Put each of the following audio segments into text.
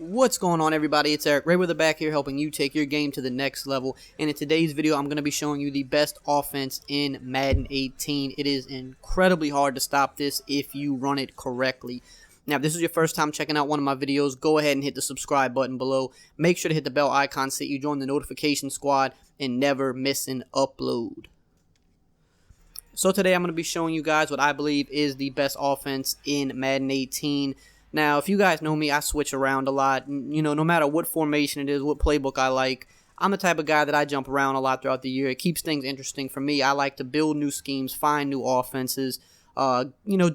What's going on, everybody? It's EricRayweather back here helping you take your game to the next level. And in today's video, I'm going to be showing you the best offense in Madden 18. It is incredibly hard to stop this if you run it correctly. Now, if this is your first time checking out one of my videos, go ahead and hit the subscribe button below. Make sure to hit the bell icon so that you join the notification squad and never miss an upload. So today I'm going to be showing you guys what I believe is the best offense in Madden 18. Now, if you guys know me, I switch around a lot. You know, no matter what formation it is, what playbook I like, I'm the type of guy that I jump around a lot throughout the year. It keeps things interesting for me. I like to build new schemes, find new offenses,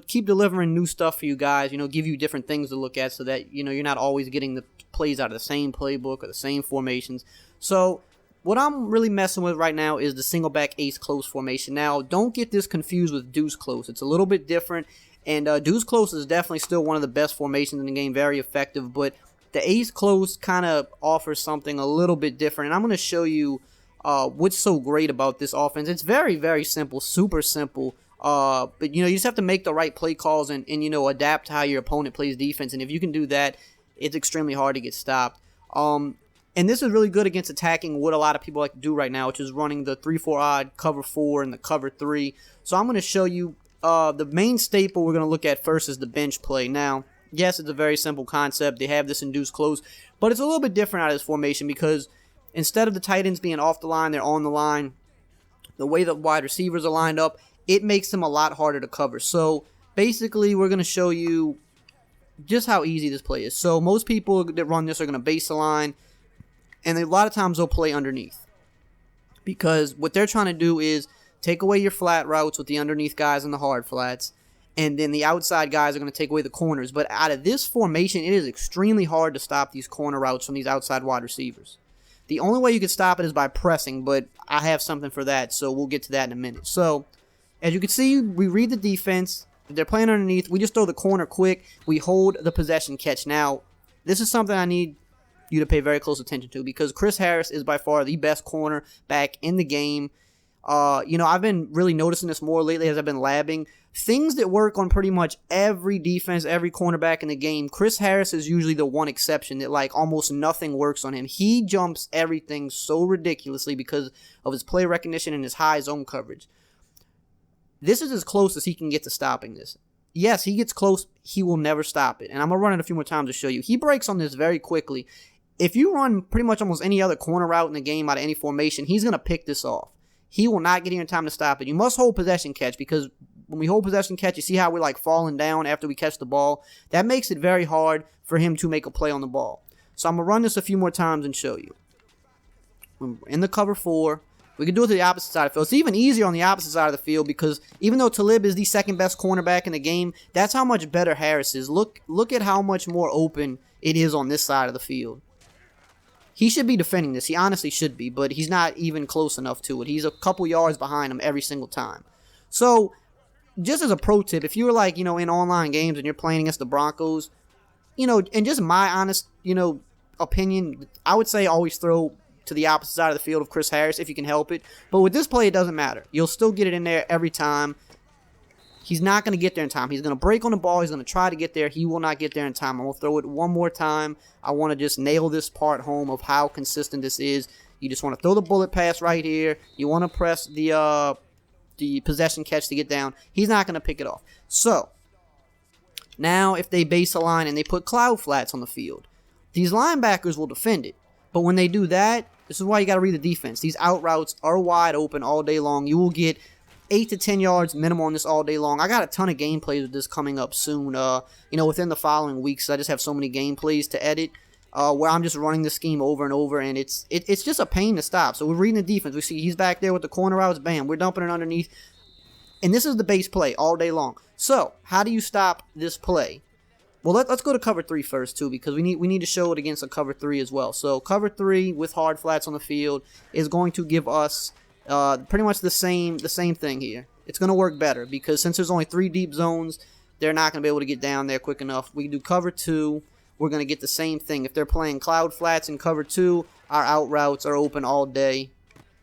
keep delivering new stuff for you guys, give you different things to look at so that, you're not always getting the plays out of the same playbook or the same formations. So what I'm really messing with right now is the single back ace close formation. Now, don't get this confused with deuce close. It's a little bit different. And deuce close is definitely still one of the best formations in the game, very effective. But the ace close kind of offers something a little bit different. And I'm going to show you what's so great about this offense. It's very, very simple, super simple. But, you just have to make the right play calls and adapt to how your opponent plays defense. And if you can do that, it's extremely hard to get stopped. And this is really good against attacking what a lot of people like to do right now, which is running the 3-4 odd, cover 4, and the cover 3. So I'm going to show you the main staple we're going to look at first is the bench play. Now, yes, it's a very simple concept. They have this in deuce close, but it's a little bit different out of this formation because instead of the tight ends being off the line, they're on the line. The way the wide receivers are lined up, it makes them a lot harder to cover. So basically, we're going to show you just how easy this play is. So most people that run this are going to base the line, and a lot of times they'll play underneath because what they're trying to do is take away your flat routes with the underneath guys and the hard flats, and then the outside guys are going to take away the corners. But out of this formation, it is extremely hard to stop these corner routes from these outside wide receivers. The only way you can stop it is by pressing, but I have something for that, so we'll get to that in a minute. So, as you can see, we read the defense. If they're playing underneath, we just throw the corner quick. We hold the possession catch. Now, this is something I need you to pay very close attention to because Chris Harris is by far the best corner back in the game. I've been really noticing this more lately as I've been labbing. Things that work on pretty much every defense, every cornerback in the game, Chris Harris is usually the one exception that almost nothing works on him. He jumps everything so ridiculously because of his play recognition and his high zone coverage. This is as close as he can get to stopping this. Yes, he gets close. He will never stop it. And I'm going to run it a few more times to show you. He breaks on this very quickly. If you run pretty much almost any other corner route in the game out of any formation, he's going to pick this off. He will not get here in time to stop it. You must hold possession catch because when we hold possession catch, you see how we're falling down after we catch the ball? That makes it very hard for him to make a play on the ball. So I'm going to run this a few more times and show you. In the cover 4, we can do it to the opposite side of the field. It's even easier on the opposite side of the field because even though Talib is the second best cornerback in the game, that's how much better Harris is. Look at how much more open it is on this side of the field. He should be defending this. He honestly should be, but he's not even close enough to it. He's a couple yards behind him every single time. So, just as a pro tip, if you're in online games and you're playing against the Broncos, and just my honest, opinion, I would say always throw to the opposite side of the field of Chris Harris if you can help it. But with this play, it doesn't matter. You'll still get it in there every time. He's not going to get there in time. He's going to break on the ball. He's going to try to get there. He will not get there in time. I'm going to throw it one more time. I want to just nail this part home of how consistent this is. You just want to throw the bullet pass right here. You want to press the possession catch to get down. He's not going to pick it off. So, now if they base a line and they put cloud flats on the field, these linebackers will defend it. But when they do that, this is why you got to read the defense. These out routes are wide open all day long. You will get 8 to 10 yards minimum on this all day long. I got a ton of gameplays with this coming up soon, within the following weeks. I just have so many gameplays to edit where I'm just running the scheme over and over, and it's just a pain to stop. So we're reading the defense. We see he's back there with the corner routes. Bam, we're dumping it underneath. And this is the base play all day long. So how do you stop this play? Well, let's go to cover 3 first, too, because we need to show it against a cover 3 as well. So cover 3 with hard flats on the field is going to give us pretty much the same thing here. It's going to work better because since there's only 3 deep zones, they're not going to be able to get down there quick enough. We do cover 2. We're going to get the same thing. If they're playing cloud flats in cover 2, our out routes are open all day.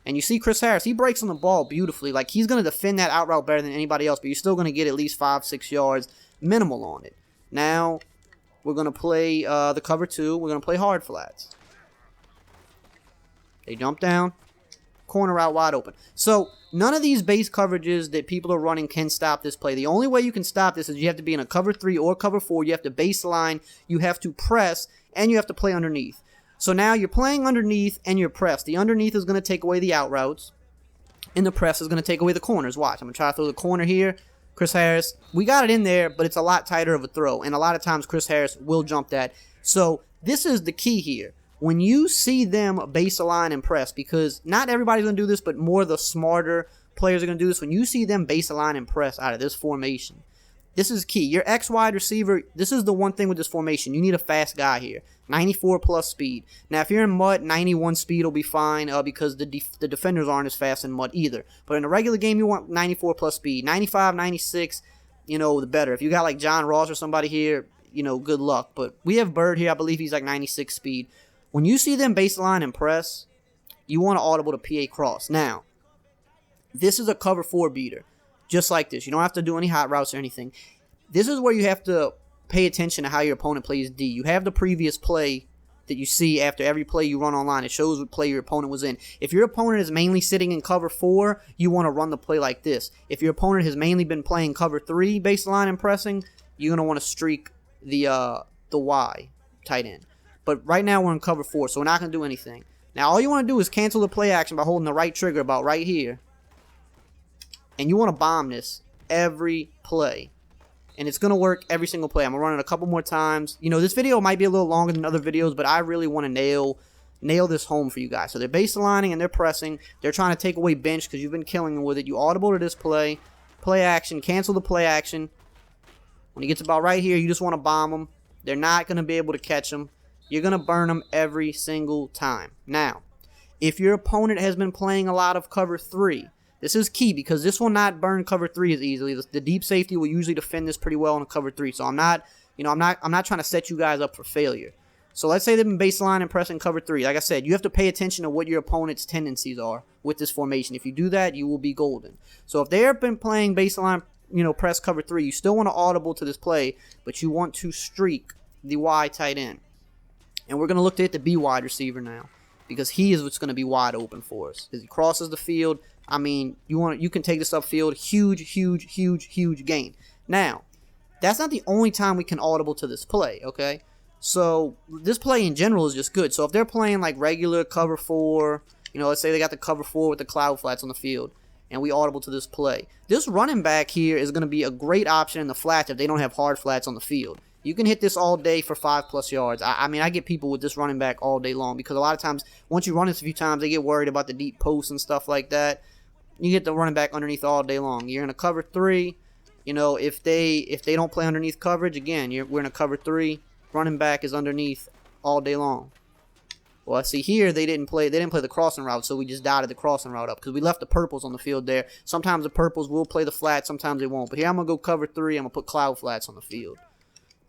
And you see Chris Harris, he breaks on the ball beautifully. He's going to defend that out route better than anybody else, but you're still going to get at least 5-6 yards minimal on it. Now, We're going to play the cover 2. We're going to play hard flats. They jump down. Corner out wide open. So none of these base coverages that people are running can stop this play. The only way you can stop this is you have to be in a cover 3 or cover 4. You have to baseline. You have to press. And you have to play underneath. So now you're playing underneath and you're pressed. The underneath is going to take away the out routes. And the press is going to take away the corners. Watch. I'm going to try to throw the corner here. Chris Harris. We got it in there, but it's a lot tighter of a throw. And a lot of times Chris Harris will jump that. So this is the key here. When you see them baseline and press, because not everybody's going to do this, but more the smarter players are going to do this. When you see them baseline and press out of this formation, this is key. Your X wide receiver, this is the one thing with this formation. You need a fast guy here. 94 plus speed. Now, if you're in mud, 91 speed will be fine because the defenders aren't as fast in mud either. But in a regular game, you want 94 plus speed. 95, 96, the better. If you got like John Ross or somebody here, good luck. But we have Bird here. I believe he's like 96 speed. When you see them baseline and press, you want to audible to PA cross. Now, this is a cover 4 beater. Just like this. You don't have to do any hot routes or anything. This is where you have to pay attention to how your opponent plays D. You have the previous play that you see after every play you run online. It shows what play your opponent was in. If your opponent is mainly sitting in cover 4, you want to run the play like this. If your opponent has mainly been playing cover 3 baseline and pressing, you're going to want to streak the Y tight end. But right now we're in cover 4, so we're not going to do anything. Now all you want to do is cancel the play action by holding the right trigger about right here. And you want to bomb this every play. And it's going to work every single play. I'm going to run it a couple more times. This video might be a little longer than other videos, but I really want to nail this home for you guys. So they're baselining and they're pressing. They're trying to take away bench because you've been killing them with it. You audible to this play. Play action. Cancel the play action. When he gets about right here, you just want to bomb them. They're not going to be able to catch them. You're going to burn them every single time. Now, if your opponent has been playing a lot of cover 3, this is key because this will not burn cover 3 as easily. The deep safety will usually defend this pretty well in a cover 3. So I'm not trying to set you guys up for failure. So let's say they've been baseline and pressing cover 3. Like I said, you have to pay attention to what your opponent's tendencies are with this formation. If you do that, you will be golden. So if they've been playing baseline, press cover 3, you still want to audible to this play, but you want to streak the Y tight end. And we're going to look to hit the B wide receiver now because he is what's going to be wide open for us. As he crosses the field, I mean, you can take this upfield, huge gain. Now, that's not the only time we can audible to this play, okay? So, this play in general is just good. So, if they're playing like regular cover 4, let's say they got the cover 4 with the cloud flats on the field, and we audible to this play. This running back here is going to be a great option in the flats if they don't have hard flats on the field. You can hit this all day for 5+ yards. I mean, I get people with this running back all day long because a lot of times, once you run this a few times, they get worried about the deep posts and stuff like that. You get the running back underneath all day long. You're in a cover 3. If they don't play underneath coverage, again, we're in a cover 3. Running back is underneath all day long. Well, I see here they didn't play the crossing route, so we just dotted the crossing route up because we left the purples on the field there. Sometimes the purples will play the flats, sometimes they won't. But here I'm gonna go cover 3. I'm gonna put cloud flats on the field.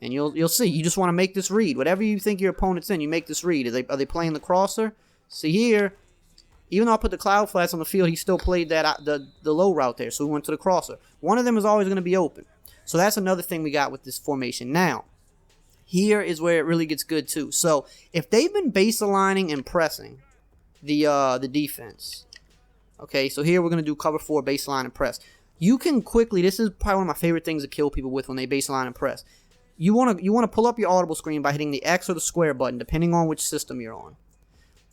And you'll see. You just want to make this read. Whatever you think your opponent's in, you make this read. Are they playing the crosser? See here, even though I put the cloud flats on the field, he still played that the low route there. So we went to the crosser. One of them is always going to be open. So that's another thing we got with this formation. Now, here is where it really gets good too. So if they've been base aligning and pressing the defense, okay. So here we're going to do cover 4 baseline and press. You can quickly. This is probably one of my favorite things to kill people with when they baseline and press. You want to pull up your audible screen by hitting the X or the square button, depending on which system you're on.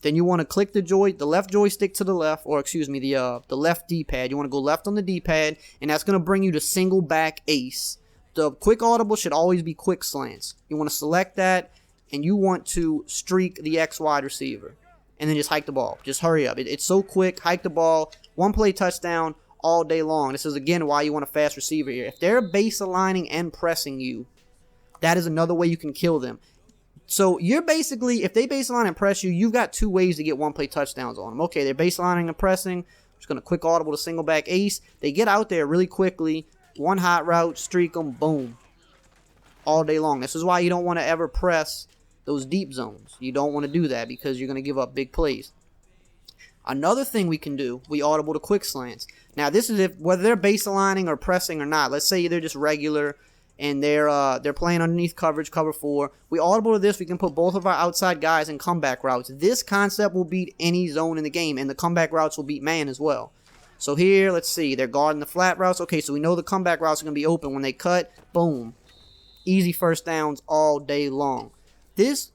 Then you want to click the left joystick to the left, or excuse me, the left D-pad. You want to go left on the D-pad, and that's going to bring you to single back ace. The quick audible should always be quick slants. You want to select that, and you want to streak the X wide receiver, and then just hike the ball. Just hurry up. It's so quick. Hike the ball. One play touchdown all day long. This is again why you want a fast receiver here. If they're base aligning and pressing you, that is another way you can kill them. So you're basically, if they baseline and press you, you've got 2 ways to get one-play touchdowns on them. Okay, they're baselining and pressing. I'm just going to quick audible to single back ace. They get out there really quickly. One hot route, streak them, boom. All day long. This is why you don't want to ever press those deep zones. You don't want to do that because you're going to give up big plays. Another thing we can do, we audible to quick slants. Now, this is whether they're baseline or pressing or not. Let's say they're just regular and they're playing underneath coverage, cover 4. We audible to this. We can put both of our outside guys in comeback routes. This concept will beat any zone in the game, and the comeback routes will beat man as well. So here, let's see. They're guarding the flat routes. Okay, so we know the comeback routes are going to be open. When they cut, boom. Easy first downs all day long. This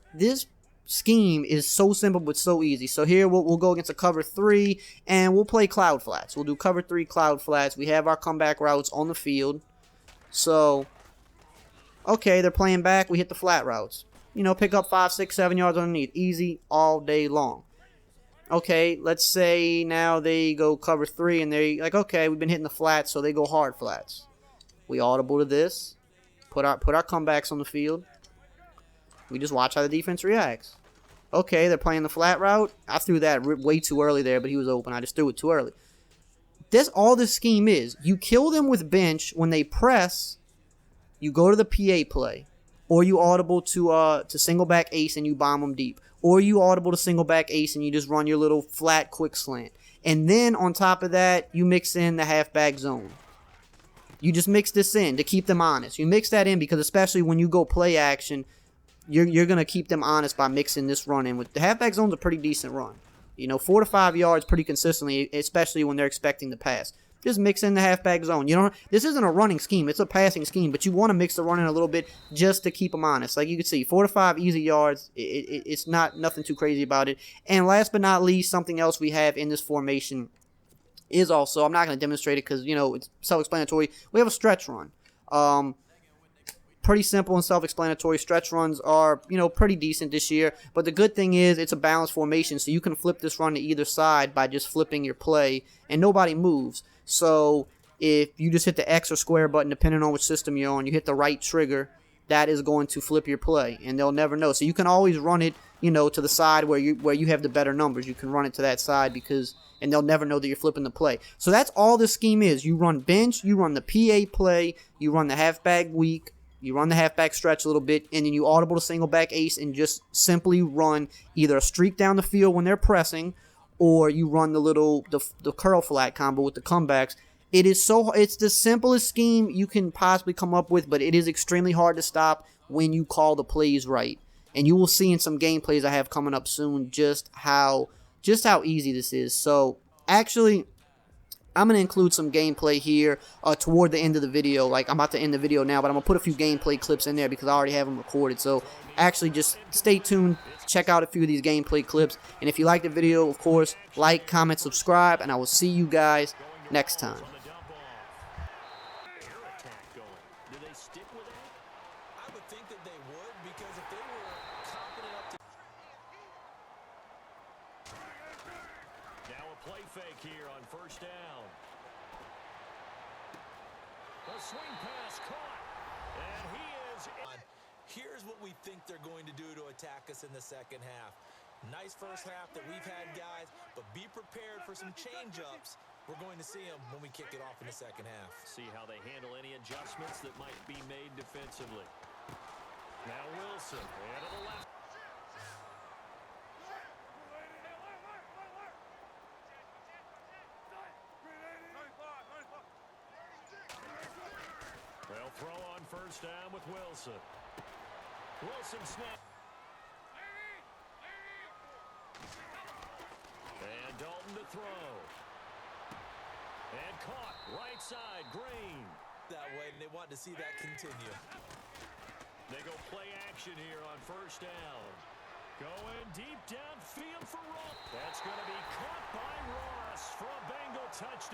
scheme is so simple but so easy. So here we'll go against a cover 3, and we'll play cloud flats. We'll do cover 3 cloud flats. We have our comeback routes on the field. So, okay, they're playing back. We hit the flat routes. You know, pick up 5, 6, 7 yards underneath. Easy all day long. Okay, let's say now they go cover 3, and they like, okay, we've been hitting the flats, so they go hard flats. We audible to this. Put our comebacks on the field. We just watch how the defense reacts. Okay, they're playing the flat route. I threw that way too early there, but he was open. I just threw it too early. All this scheme is, you kill them with bench. When they press, you go to the PA play, or you audible to single back ace and you bomb them deep, or you audible to single back ace and you just run your little flat quick slant. And then on top of that, you mix in the halfback zone. You just mix this in to keep them honest. You mix that in because especially when you go play action, you're going to keep them honest by mixing this run in. With the halfback zone's a pretty decent run. You know, 4 to 5 yards pretty consistently, especially when they're expecting the pass. Just mix in the halfback zone. You know, this isn't a running scheme. It's a passing scheme, but you want to mix the run in a little bit just to keep them honest. Like you can see, 4 to 5 easy yards. It's nothing too crazy about it. And last but not least, something else we have in this formation is also, I'm not going to demonstrate it because, you know, it's self-explanatory. We have a stretch run. Pretty simple and self-explanatory. Stretch runs are, you know, pretty decent this year. But the good thing is it's a balanced formation, so you can flip this run to either side by just flipping your play, and nobody moves. So if you just hit the X or square button, depending on which system you're on, you hit the right trigger, that is going to flip your play, and they'll never know. So you can always run it, you know, to the side where you have the better numbers. You can run it to that side and they'll never know that you're flipping the play. So that's all this scheme is. You run bench, you run the PA play, you run the halfback weak, you run the halfback stretch a little bit, and then you audible to single back ace and just simply run either a streak down the field when they're pressing, or you run the curl flat combo with the comebacks. It's the simplest scheme you can possibly come up with, but it is extremely hard to stop when you call the plays right. And you will see in some gameplays I have coming up soon just how easy this is. So actually, I'm going to include some gameplay here toward the end of the video. Like, I'm about to end the video now, but I'm going to put a few gameplay clips in there because I already have them recorded. So actually, just stay tuned. Check out a few of these gameplay clips. And if you like the video, of course, like, comment, subscribe, and I will see you guys next time. Now a play fake here on first down. The swing pass caught. And he is in. Here's what we think they're going to do to attack us in the second half. Nice first half that we've had, guys, but be prepared for some change-ups. We're going to see them when we kick it off in the second half. See how they handle any adjustments that might be made defensively. Now Wilson, and to the left. They'll throw on first down with Wilson. Wilson snap. And Dalton to throw. And caught right side, Green. That way, and they want to see that continue. They go play action here on first down. Going deep downfield for Ross. That's going to be caught by Ross for a Bengal touchdown.